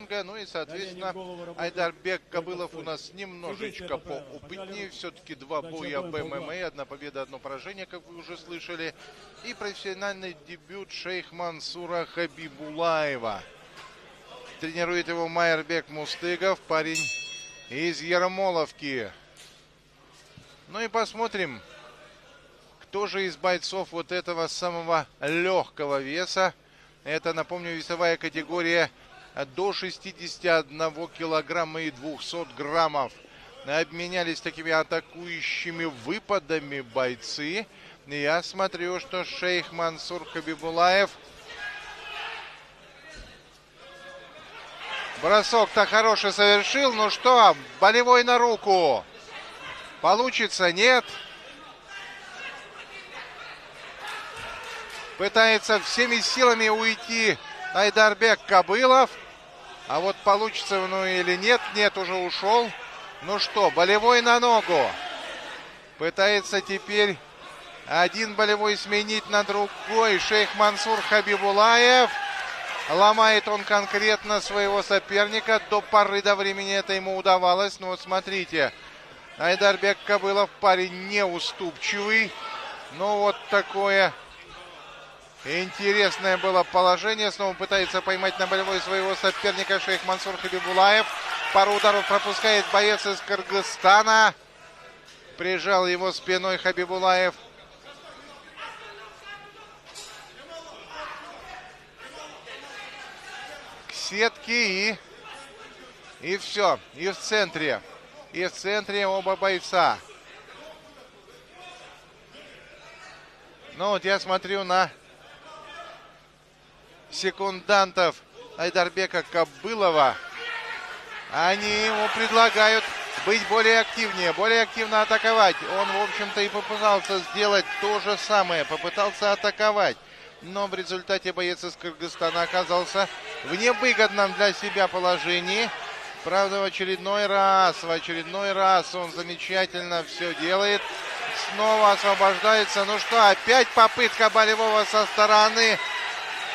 ранга. Ну и, соответственно, Айдарбек Кобылов у нас немножечко поопытнее. Все-таки 2 боя в ММА, 1 победа, 1 поражение, как вы уже слышали. И профессиональный дебют Шейх Мансура Хабибулаева. Тренирует его Майербек Мустыгов, парень из Ермоловки. Ну и посмотрим, кто же из бойцов вот этого самого легкого веса. Это, напомню, весовая категория до 61 килограмма и 200 граммов. Обменялись такими атакующими выпадами бойцы. Я смотрю, что Шейх Мансур Хабибулаев бросок-то хороший совершил. Ну что, болевой на руку. Получится? Нет. Пытается всеми силами уйти Айдарбек Кобылов. А вот получится, ну или нет. Нет, уже ушел. Ну что, болевой на ногу. Пытается теперь один болевой сменить на другой. Шейх Мансур Хабибулаев. Ломает он конкретно своего соперника. До поры до времени это ему удавалось. Но вот смотрите. Айдарбек Кобылов парень неуступчивый. Ну вот такое интересное было положение. Снова пытается поймать на болевой своего соперника Шейх Мансур Хабибулаев. Пару ударов пропускает боец из Кыргызстана. Прижал его спиной Хабибулаев. К сетке и все. И в центре. И в центре оба бойца. Ну вот я смотрю на секундантов Айдарбека Кобылова. Они ему предлагают быть более активно атаковать. Он, в общем-то, и попытался сделать то же самое. Попытался атаковать. Но в результате боец из Кыргызстана оказался в невыгодном для себя положении. Правда, в очередной раз он замечательно все делает. Снова освобождается. Ну что, опять попытка болевого со стороны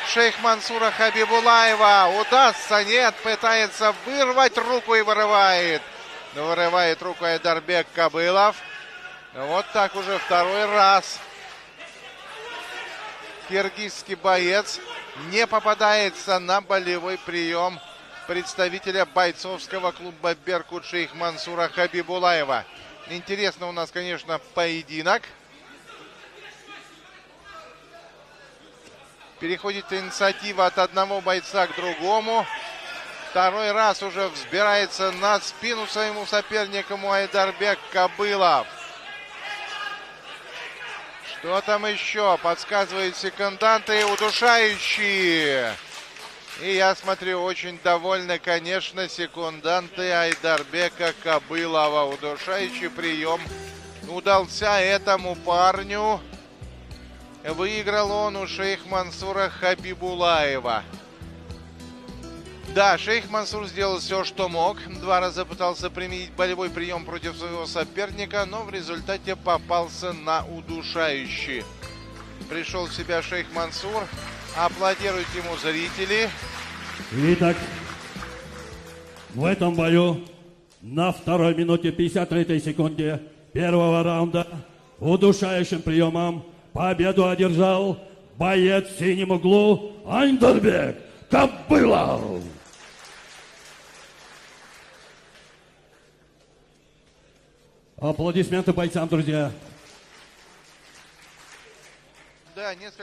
Шейх Мансура Хабибулаева. Удастся? Нет. Пытается вырвать руку и вырывает. Вырывает руку Айдарбек Кобылов. Вот так уже второй раз киргизский боец не попадается на болевой прием представителя бойцовского клуба «Беркут» Шейх Мансура Хабибулаева. Интересно у нас, конечно, поединок. Переходит инициатива от одного бойца к другому. Второй раз уже взбирается на спину своему сопернику Айдарбек Кобылов. Что там еще? Подсказывают секунданты. Удушающие. И я смотрю, очень довольны, конечно, секунданты Айдарбека Кобылова. Удушающий прием удался этому парню. Выиграл он у Шейх Мансура Хабибулаева. Да, Шейх Мансур сделал все, что мог. 2 раза пытался применить болевой прием против своего соперника, но в результате попался на удушающий. Пришел в себя Шейх Мансур. Аплодируют ему зрители. Итак, в этом бою на 2 минуте 53 секунде первого раунда удушающим приемом победу одержал боец в синем углу Айдарбек Кобылов. Аплодисменты бойцам, друзья. Да, несколько